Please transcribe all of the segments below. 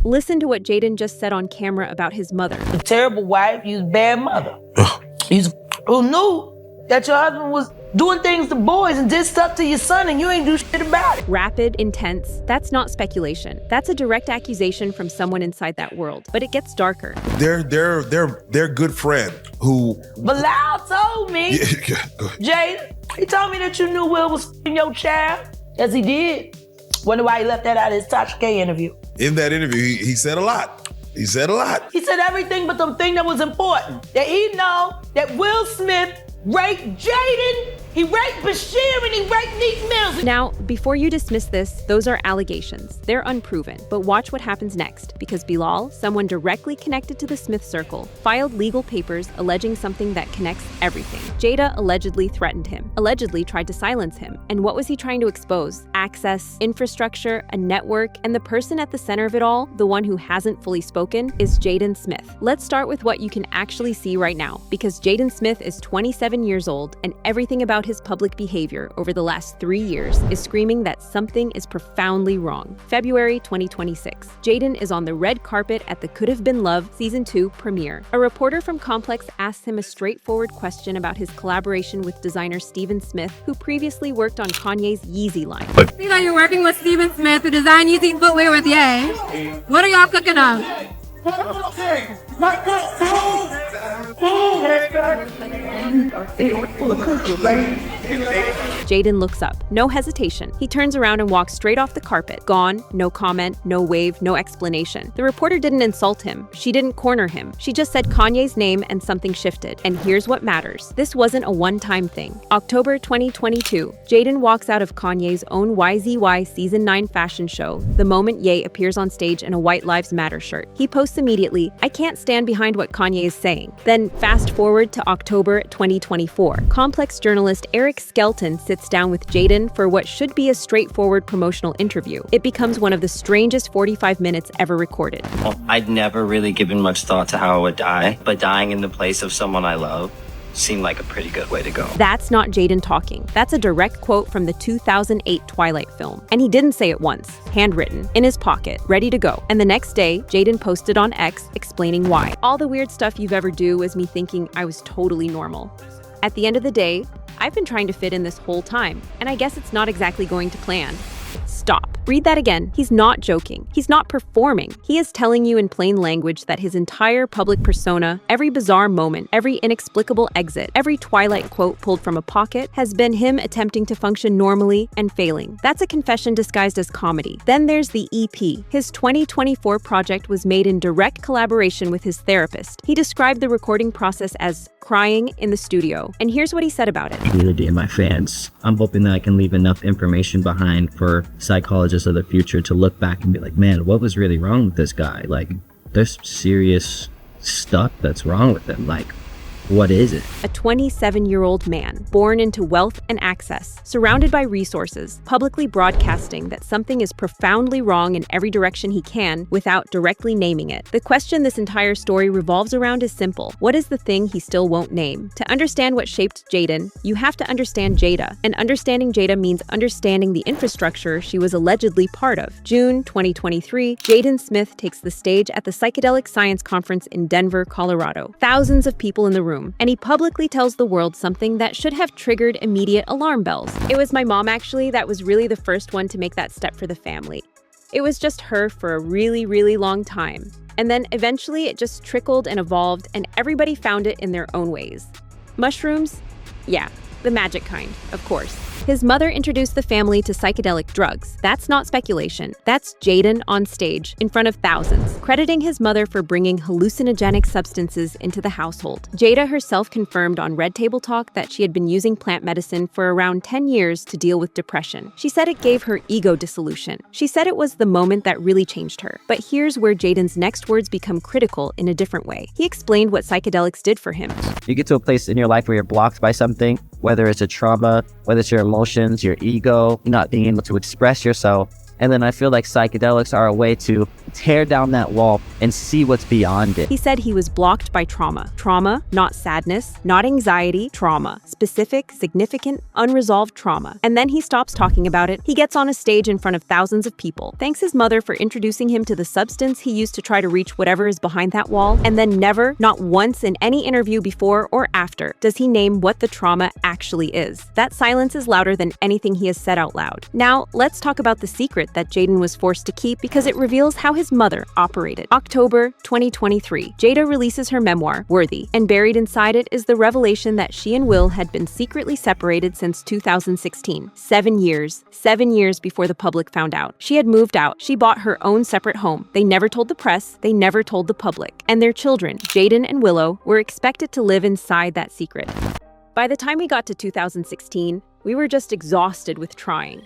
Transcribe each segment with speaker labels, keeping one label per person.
Speaker 1: Listen to what Jaden just said on camera about his mother.
Speaker 2: A terrible wife, you was a bad mother. Who knew that your husband was doing things to boys and did stuff to your son and you ain't do shit about it.
Speaker 1: Rapid, intense, that's not speculation. That's a direct accusation from someone inside that world. But it gets darker.
Speaker 3: Their good friend who...
Speaker 2: Bilal told me, Jada, he told me that you knew Will was f***ing your child. Yes, he did. Wonder why he left that out of his Tasha K interview.
Speaker 3: In that interview, he said a lot. He said a lot.
Speaker 2: He said everything but the thing that was important. That he know that Will Smith raped Jaden, he raped Bashir, and he raped Neek Mills.
Speaker 1: Now, before you dismiss this, those are allegations. They're unproven. But watch what happens next, because Bilal, someone directly connected to the Smith circle, filed legal papers alleging something that connects everything. Jada allegedly threatened him, allegedly tried to silence him. And what was he trying to expose? Access, infrastructure, a network, and the person at the center of it all, the one who hasn't fully spoken, is Jaden Smith. Let's start with what you can actually see right now, because Jaden Smith is 27 years old, and everything about his public behavior over the last 3 years is screaming that something is profoundly wrong. February 2026. Jaden is on the red carpet at the Could Have Been Love Season 2 premiere. A reporter from Complex asks him a straightforward question about his collaboration with designer Steven Smith, who previously worked on Kanye's Yeezy line.
Speaker 4: See that you're working with Steven Smith to design Yeezy footwear with Ye. What are y'all cooking up?
Speaker 1: Jaden looks up. No hesitation. He turns around and walks straight off the carpet. Gone. No comment, no wave, no explanation. The reporter didn't insult him. She didn't corner him. She just said Kanye's name and something shifted. And here's what matters. This wasn't a one-time thing. October 2022. Jaden walks out of Kanye's own YZY Season 9 fashion show the moment Ye appears on stage in a White Lives Matter shirt. He posts immediately, "I can't stand behind what Kanye is saying." Then fast forward to October 2024. Complex journalist Eric Skelton sits down with Jaden for what should be a straightforward promotional interview. It becomes one of the strangest 45 minutes ever recorded.
Speaker 5: I'd never really given much thought to how I would die, but dying in the place of someone I love seemed like a pretty good way to go.
Speaker 1: That's not Jaden talking. That's a direct quote from the 2008 Twilight film. And he didn't say it once. Handwritten, in his pocket, ready to go. And the next day, Jaden posted on X explaining why. "All the weird stuff you've ever do was me thinking I was totally normal. At the end of the day, I've been trying to fit in this whole time, and I guess it's not exactly going to plan." Stop. Read that again. He's not joking. He's not performing. He is telling you in plain language that his entire public persona, every bizarre moment, every inexplicable exit, every Twilight quote pulled from a pocket has been him attempting to function normally and failing. That's a confession disguised as comedy. Then there's the EP. His 2024 project was made in direct collaboration with his therapist. He described the recording process as crying in the studio. And here's what he said about it.
Speaker 5: Community and my fans. I'm hoping that I can leave enough information behind for psychologists of the future to look back and be like, man, what was really wrong with this guy? Like, there's serious stuff that's wrong with him. Like, what is it?
Speaker 1: A 27-year-old man, born into wealth and access, surrounded by resources, publicly broadcasting that something is profoundly wrong in every direction he can without directly naming it. The question this entire story revolves around is simple. What is the thing he still won't name? To understand what shaped Jaden, you have to understand Jada. And understanding Jada means understanding the infrastructure she was allegedly part of. June 2023, Jaden Smith takes the stage at the Psychedelic Science Conference in Denver, Colorado. Thousands of people in the room. And he publicly tells the world something that should have triggered immediate alarm bells. It was my mom, actually, that was really the first one to make that step for the family. It was just her for a really, really long time. And then eventually it just trickled and evolved, and everybody found it in their own ways. Mushrooms? Yeah, the magic kind, of course. His mother introduced the family to psychedelic drugs. That's not speculation. That's Jaden on stage in front of thousands, crediting his mother for bringing hallucinogenic substances into the household. Jada herself confirmed on Red Table Talk that she had been using plant medicine for around 10 years to deal with depression. She said it gave her ego dissolution. She said it was the moment that really changed her. But here's where Jaden's next words become critical in a different way. He explained what psychedelics did for him.
Speaker 5: You get to a place in your life where you're blocked by something, whether it's a trauma, whether it's your emotions, your ego, not being able to express yourself. And then I feel like psychedelics are a way to tear down that wall and see what's beyond it.
Speaker 1: He said he was blocked by trauma. Trauma, not sadness, not anxiety, trauma. Specific, significant, unresolved trauma. And then he stops talking about it. He gets on a stage in front of thousands of people, thanks his mother for introducing him to the substance he used to try to reach whatever is behind that wall, and then never, not once in any interview before or after, does he name what the trauma actually is. That silence is louder than anything he has said out loud. Now, let's talk about the secret that Jaden was forced to keep because it reveals how his mother operated. October 2023, Jada releases her memoir, Worthy, and buried inside it is the revelation that she and Will had been secretly separated since 2016. 7 years before the public found out. She had moved out. She bought her own separate home. They never told the press. They never told the public. And their children, Jaden and Willow, were expected to live inside that secret. By the time we got to 2016, we were just exhausted with trying.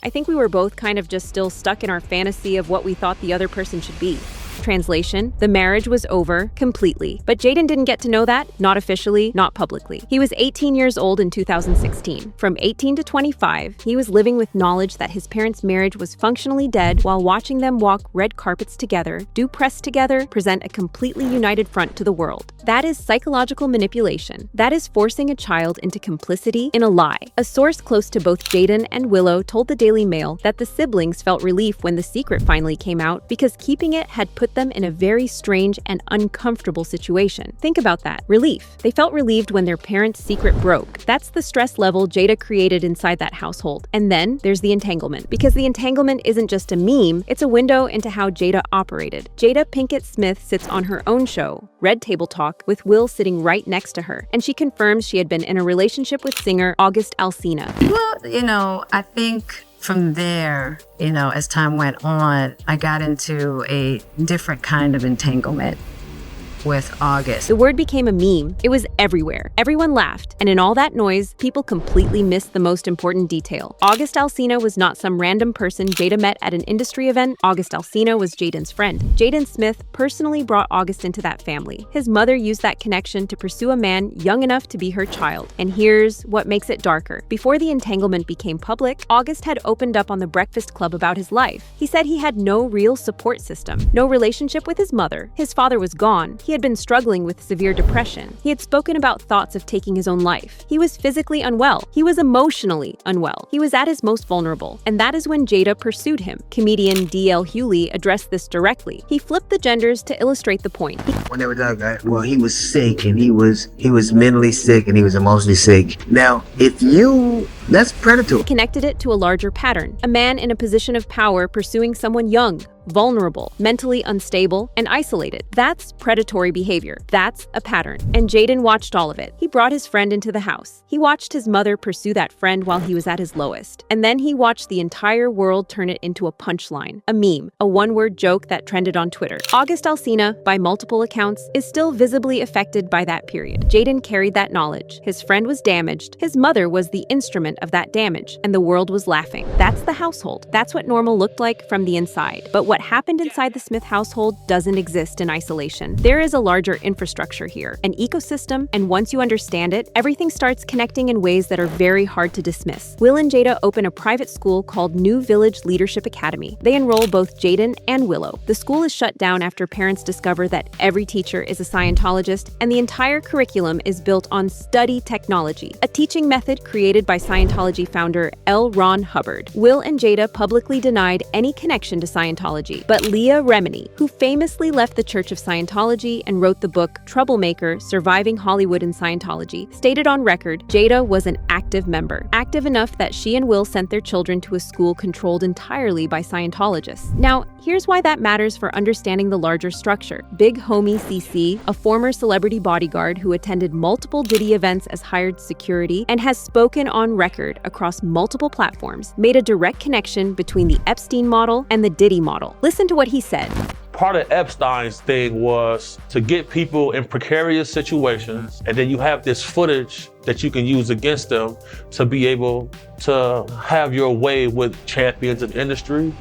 Speaker 1: I think we were both kind of just still stuck in our fantasy of what we thought the other person should be. Translation, the marriage was over completely. But Jaden didn't get to know that, not officially, not publicly. He was 18 years old in 2016. From 18 to 25, he was living with knowledge that his parents' marriage was functionally dead while watching them walk red carpets together, do press together, present a completely united front to the world. That is psychological manipulation. That is forcing a child into complicity in a lie. A source close to both Jaden and Willow told the Daily Mail that the siblings felt relief when the secret finally came out because keeping it had put them in a very strange and uncomfortable situation. Think about that. Relief. They felt relieved when their parents' secret broke. That's the stress level Jada created inside that household. And then there's the entanglement. Because the entanglement isn't just a meme, it's a window into how Jada operated. Jada Pinkett Smith sits on her own show, Red Table Talk, with Will sitting right next to her. And she confirms she had been in a relationship with singer August Alsina.
Speaker 6: Well, I think from there, as time went on, I got into a different kind of entanglement with August.
Speaker 1: The word became a meme. It was everywhere. Everyone laughed. And in all that noise, people completely missed the most important detail. August Alsina was not some random person Jada met at an industry event. August Alsina was Jaden's friend. Jaden Smith personally brought August into that family. His mother used that connection to pursue a man young enough to be her child. And here's what makes it darker. Before the entanglement became public, August had opened up on the Breakfast Club about his life. He said he had no real support system, no relationship with his mother. His father was gone. He had been struggling with severe depression. He had spoken about thoughts of taking his own life. He was physically unwell. He was emotionally unwell. He was at his most vulnerable. And that is when Jada pursued him. Comedian D.L. Hewley addressed this directly. He flipped the genders to illustrate the point.
Speaker 7: When they were talking, well, he was sick and he was mentally sick and he was emotionally sick. Now, that's predatory.
Speaker 1: Connected it to a larger pattern. A man in a position of power pursuing someone young, vulnerable, mentally unstable, and isolated. That's predatory behavior. That's a pattern. And Jaden watched all of it. He brought his friend into the house. He watched his mother pursue that friend while he was at his lowest. And then he watched the entire world turn it into a punchline, a meme, a one-word joke that trended on Twitter. August Alsina, by multiple accounts, is still visibly affected by that period. Jaden carried that knowledge. His friend was damaged. His mother was the instrument of that damage, and the world was laughing. That's the household. That's what normal looked like from the inside. But what happened inside the Smith household doesn't exist in isolation. There is a larger infrastructure here, an ecosystem, and once you understand it, everything starts connecting in ways that are very hard to dismiss. Will and Jada open a private school called New Village Leadership Academy. They enroll both Jaden and Willow. The school is shut down after parents discover that every teacher is a Scientologist, and the entire curriculum is built on study technology, a teaching method created by Scientology founder L. Ron Hubbard. Will and Jada publicly denied any connection to Scientology, but Leah Remini, who famously left the Church of Scientology and wrote the book Troublemaker: Surviving Hollywood and Scientology, stated on record Jada was an active member, active enough that she and Will sent their children to a school controlled entirely by Scientologists. Now, here's why that matters for understanding the larger structure. Big Homie CC, a former celebrity bodyguard who attended multiple Diddy events as hired security and has spoken on record across multiple platforms, made a direct connection between the Epstein model and the Diddy model. Listen to what he said.
Speaker 8: Part of Epstein's thing was to get people in precarious situations, and then you have this footage that you can use against them to be able to have your way with champions in industry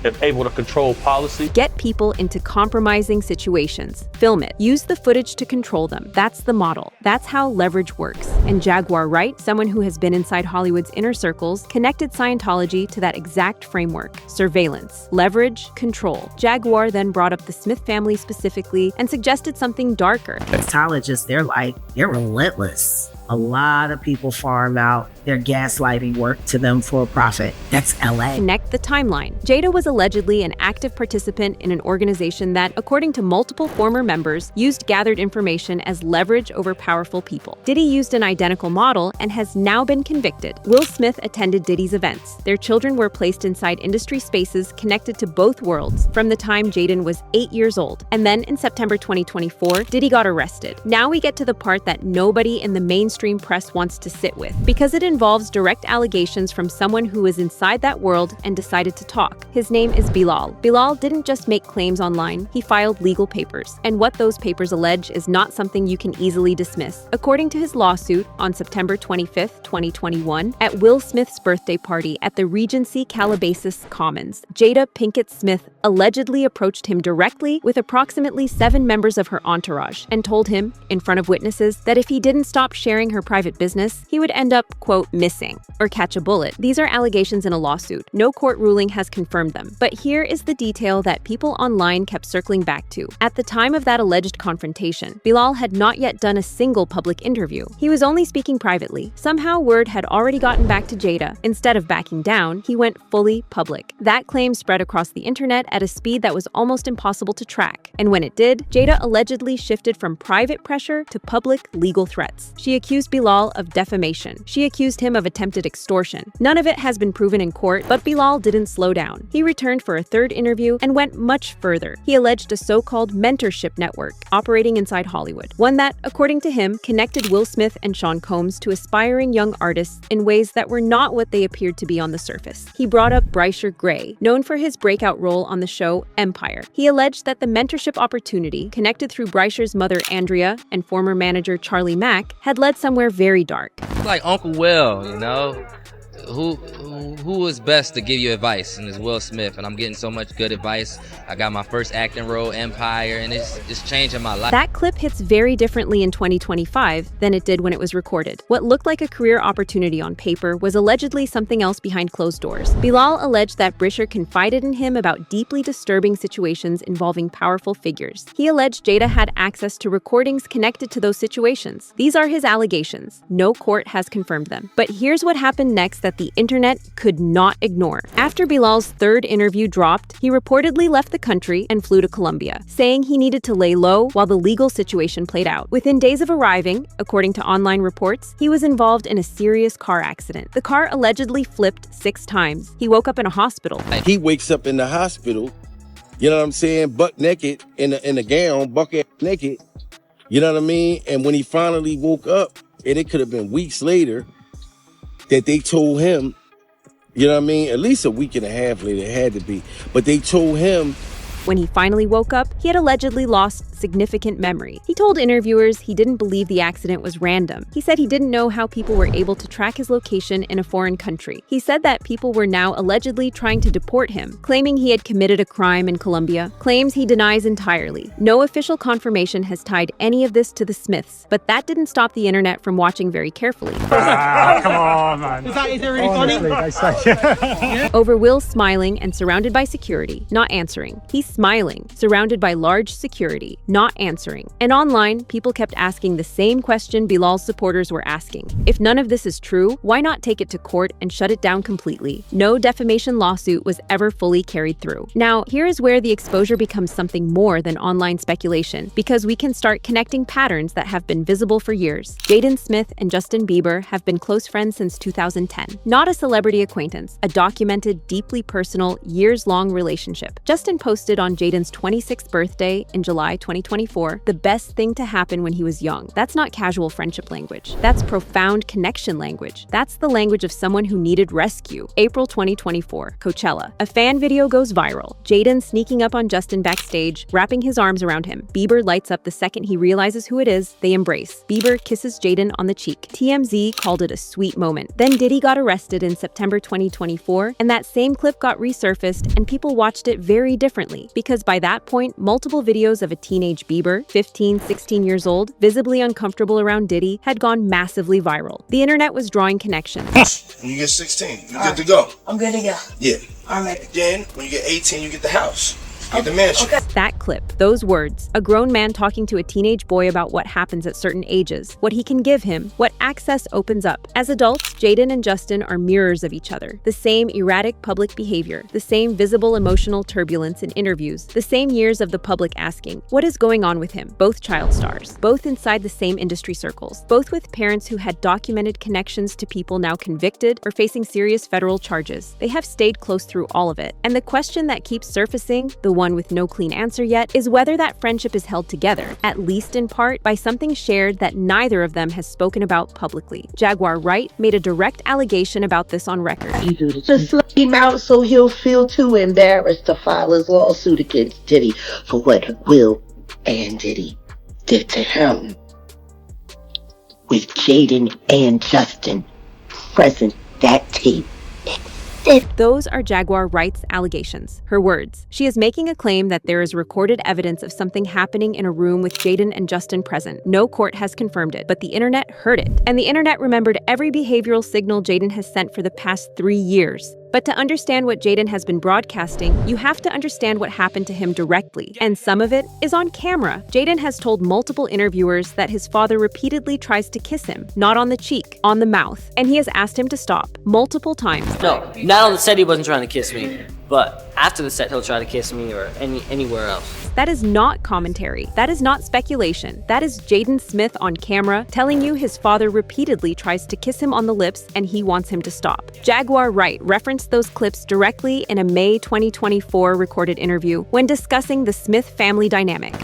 Speaker 8: and able to control policy.
Speaker 1: Get people into compromising situations. Film it. Use the footage to control them. That's the model. That's how leverage works. And Jaguar Wright, someone who has been inside Hollywood's inner circles, connected Scientology to that exact framework. Surveillance, leverage, control. Jaguar then brought up the Smith family specifically and suggested something darker.
Speaker 9: Scientologists, they're relentless. A lot of people farm out their gaslighting work to them for a profit. That's LA.
Speaker 1: Connect the timeline. Jada was allegedly an active participant in an organization that, according to multiple former members, used gathered information as leverage over powerful people. Diddy used an identical model and has now been convicted. Will Smith attended Diddy's events. Their children were placed inside industry spaces connected to both worlds from the time Jaden was 8 years old. And then in September 2024, Diddy got arrested. Now we get to the part that nobody in the mainstream press wants to sit with, because it involves direct allegations from someone who was inside that world and decided to talk. His name is Bilal. Bilal didn't just make claims online, he filed legal papers. And what those papers allege is not something you can easily dismiss. According to his lawsuit, on September 25th, 2021, at Will Smith's birthday party at the Regency Calabasas Commons, Jada Pinkett Smith allegedly approached him directly with approximately 7 members of her entourage and told him, in front of witnesses, that if he didn't stop sharing her private business, he would end up, quote, missing or catch a bullet. These are allegations in a lawsuit. No court ruling has confirmed them. But here is the detail that people online kept circling back to. At the time of that alleged confrontation, Bilal had not yet done a single public interview. He was only speaking privately. Somehow word had already gotten back to Jada. Instead of backing down, he went fully public. That claim spread across the internet at a speed that was almost impossible to track. And when it did, Jada allegedly shifted from private pressure to public legal threats. She accused Bilal of defamation. She accused him of attempted extortion. None of it has been proven in court, but Bilal didn't slow down. He returned for a third interview and went much further. He alleged a so-called mentorship network operating inside Hollywood, one that, according to him, connected Will Smith and Sean Combs to aspiring young artists in ways that were not what they appeared to be on the surface. He brought up Brycer Gray, known for his breakout role on the show Empire. He alleged that the mentorship opportunity, connected through Brycer's mother Andrea and former manager Charlie Mack, had led somewhere very dark.
Speaker 10: Like Uncle Will, you know? Who is best to give you advice? And it's Will Smith, and I'm getting so much good advice. I got my first acting role, Empire, and it's changing my life.
Speaker 1: That clip hits very differently in 2025 than it did when it was recorded. What looked like a career opportunity on paper was allegedly something else behind closed doors. Bilal alleged that Brycer confided in him about deeply disturbing situations involving powerful figures. He alleged Jada had access to recordings connected to those situations. These are his allegations. No court has confirmed them. But here's what happened next that the internet could not ignore. After Bilal's third interview dropped, he reportedly left the country and flew to Colombia, saying he needed to lay low while the legal situation played out. Within days of arriving, according to online reports, he was involved in a serious car accident. The car allegedly flipped 6 times. He woke up in a hospital.
Speaker 11: He wakes up in the hospital, you know what I'm saying, buck naked, in a gown, buck naked, you know what I mean? And when he finally woke up, and it could have been weeks later, that they told him, you know what I mean? At least a week and a half later, it had to be. But they told him.
Speaker 1: When he finally woke up, he had allegedly lost significant memory. He told interviewers he didn't believe the accident was random. He said he didn't know how people were able to track his location in a foreign country. He said that people were now allegedly trying to deport him, claiming he had committed a crime in Colombia, claims he denies entirely. No official confirmation has tied any of this to the Smiths, but that didn't stop the internet from watching very carefully.
Speaker 12: Come on, man. Is that really funny?
Speaker 1: Over Will smiling and surrounded by security, not answering. He's smiling, surrounded by large security, not answering. And online, people kept asking the same question Bilal's supporters were asking. If none of this is true, why not take it to court and shut it down completely? No defamation lawsuit was ever fully carried through. Now, here is where the exposure becomes something more than online speculation, because we can start connecting patterns that have been visible for years. Jaden Smith and Justin Bieber have been close friends since 2010. Not a celebrity acquaintance, a documented, deeply personal, years-long relationship. Justin posted posted on Jaden's 26th birthday in July 2024, the best thing to happen when he was young. That's not casual friendship language. That's profound connection language. That's the language of someone who needed rescue. April 2024, Coachella. A fan video goes viral. Jaden sneaking up on Justin backstage, wrapping his arms around him. Bieber lights up the second he realizes who it is. They embrace. Bieber kisses Jaden on the cheek. TMZ called it a sweet moment. Then Diddy got arrested in September 2024, and that same clip got resurfaced, and people watched it very differently, because by that point, multiple videos of a teenage Bieber, 15, 16 years old, visibly uncomfortable around Diddy, had gone massively viral. The internet was drawing connections.
Speaker 13: When you get 16, you're good to go.
Speaker 2: I'm good to go.
Speaker 13: Yeah.
Speaker 2: All right.
Speaker 13: Then, when you get 18, you get the house. Get the mansion.
Speaker 2: Okay.
Speaker 1: That clip, those words, a grown man talking to a teenage boy about what happens at certain ages, what he can give him, what access opens up. As adults, Jaden and Justin are mirrors of each other. The same erratic public behavior, the same visible emotional turbulence in interviews, the same years of the public asking, what is going on with him? Both child stars, both inside the same industry circles, both with parents who had documented connections to people now convicted or facing serious federal charges. They have stayed close through all of it. And the question that keeps surfacing, the one with no clean answer yet, is whether that friendship is held together, at least in part, by something shared that neither of them has spoken about publicly. Jaguar Wright made a direct allegation about this on record.
Speaker 14: Just let him out so he'll feel too embarrassed to file his lawsuit against Diddy for what Will and Diddy did to him. With Jaden and Justin present, that tape.
Speaker 1: Those are Jaguar Wright's allegations, her words. She is making a claim that there is recorded evidence of something happening in a room with Jaden and Justin present. No court has confirmed it, but the internet heard it. And the internet remembered every behavioral signal Jaden has sent for the past 3 years. But to understand what Jaden has been broadcasting, you have to understand what happened to him directly. And some of it is on camera. Jaden has told multiple interviewers that his father repeatedly tries to kiss him, not on the cheek, on the mouth. And he has asked him to stop multiple times.
Speaker 15: No, not on the set he wasn't trying to kiss me. But after the set, he'll try to kiss me or anywhere else.
Speaker 1: That is not commentary. That is not speculation. That is Jaden Smith on camera telling you his father repeatedly tries to kiss him on the lips and he wants him to stop. Jaguar Wright referenced those clips directly in a May 2024 recorded interview when discussing the Smith family dynamic.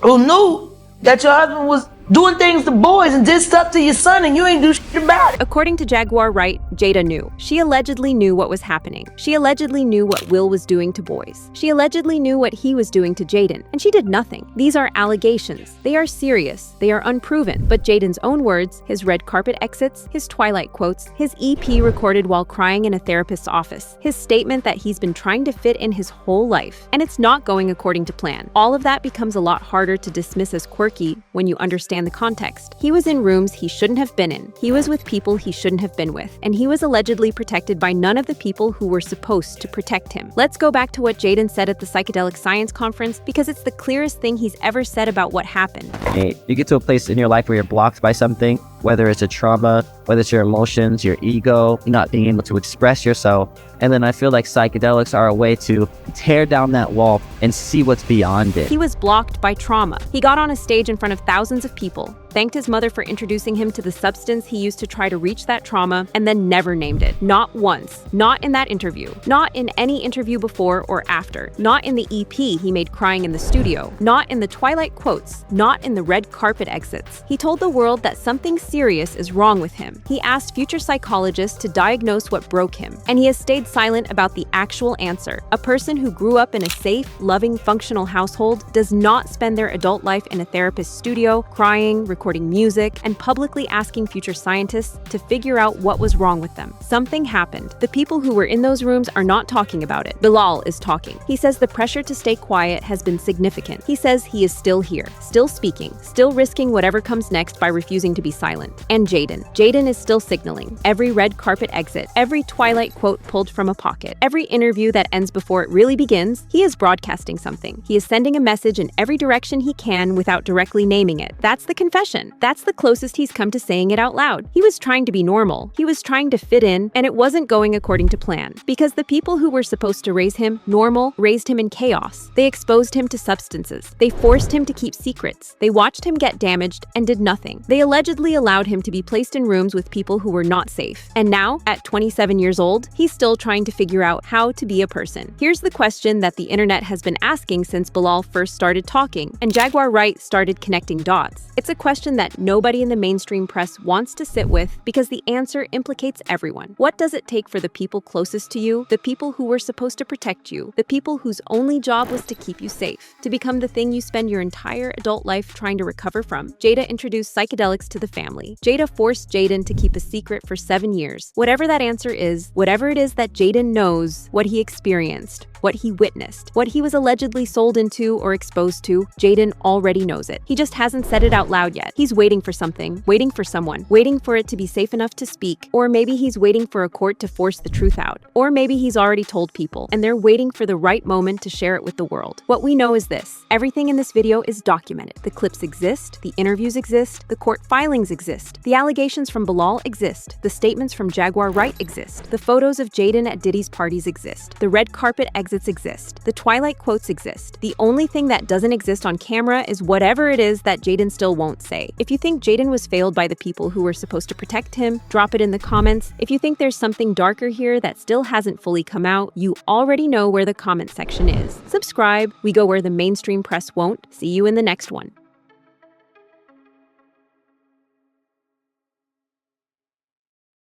Speaker 2: Who knew that your husband was doing things to boys and did stuff to your son and you ain't do shit about it?
Speaker 1: According to Jaguar Wright, Jada knew. She allegedly knew what was happening. She allegedly knew what Will was doing to boys. She allegedly knew what he was doing to Jaden, and she did nothing. These are allegations. They are serious. They are unproven. But Jaden's own words, his red carpet exits, his Twilight quotes, his EP recorded while crying in a therapist's office, his statement that he's been trying to fit in his whole life, and it's not going according to plan. All of that becomes a lot harder to dismiss as quirky when you understand the context. He was in rooms he shouldn't have been in. He was with people he shouldn't have been with. And he was allegedly protected by none of the people who were supposed to protect him. Let's go back to what Jaden said at the Psychedelic Science Conference because it's the clearest thing he's ever said about what happened.
Speaker 5: Hey, you get to a place in your life where you're blocked by something, whether it's a trauma, whether it's your emotions, your ego, not being able to express yourself. And then I feel like psychedelics are a way to tear down that wall and see what's beyond it.
Speaker 1: He was blocked by trauma. He got on a stage in front of thousands of people, thanked his mother for introducing him to the substance he used to try to reach that trauma, and then never named it. Not once. Not in that interview. Not in any interview before or after. Not in the EP he made crying in the studio. Not in the Twilight quotes. Not in the red carpet exits. He told the world that something serious is wrong with him. He asked future psychologists to diagnose what broke him, and he has stayed silent about the actual answer. A person who grew up in a safe, loving, functional household does not spend their adult life in a therapist's studio, crying, recording music, and publicly asking future scientists to figure out what was wrong with them. Something happened. The people who were in those rooms are not talking about it. Bilal is talking. He says the pressure to stay quiet has been significant. He says he is still here, still speaking, still risking whatever comes next by refusing to be silent. And Jaden. Jaden is still signaling. Every red carpet exit, every Twilight quote pulled from a pocket, every interview that ends before it really begins, he is broadcasting something. He is sending a message in every direction he can without directly naming it. That's the confession. That's the closest he's come to saying it out loud. He was trying to be normal. He was trying to fit in, and it wasn't going according to plan. Because the people who were supposed to raise him normal raised him in chaos. They exposed him to substances. They forced him to keep secrets. They watched him get damaged and did nothing. They allegedly allowed him to be placed in rooms rooms with people who were not safe. And now, at 27 years old, he's still trying to figure out how to be a person. Here's the question that the internet has been asking since Bilal first started talking, and Jaguar Wright started connecting dots. It's a question that nobody in the mainstream press wants to sit with because the answer implicates everyone. What does it take for the people closest to you, the people who were supposed to protect you, the people whose only job was to keep you safe, to become the thing you spend your entire adult life trying to recover from? Jada introduced psychedelics to the family. Jada forced Jaden to keep a secret for 7 years. Whatever that answer is, whatever it is that Jaden knows, what he experienced, what he witnessed, what he was allegedly sold into or exposed to, Jaden already knows it. He just hasn't said it out loud yet. He's waiting for something, waiting for someone, waiting for it to be safe enough to speak, or maybe he's waiting for a court to force the truth out, or maybe he's already told people, and they're waiting for the right moment to share it with the world. What we know is this: everything in this video is documented. The clips exist, the interviews exist, the court filings exist, the allegations from Bilal exist, the statements from Jaguar Wright exist, the photos of Jaden at Diddy's parties exist, the red carpet exits exist, the Twilight quotes exist. The only thing that doesn't exist on camera is whatever it is that Jaden still won't say. If you think Jaden was failed by the people who were supposed to protect him, drop it in the comments. If you think there's something darker here that still hasn't fully come out, you already know where the comment section is. Subscribe. We go where the mainstream press won't. See you in the next one.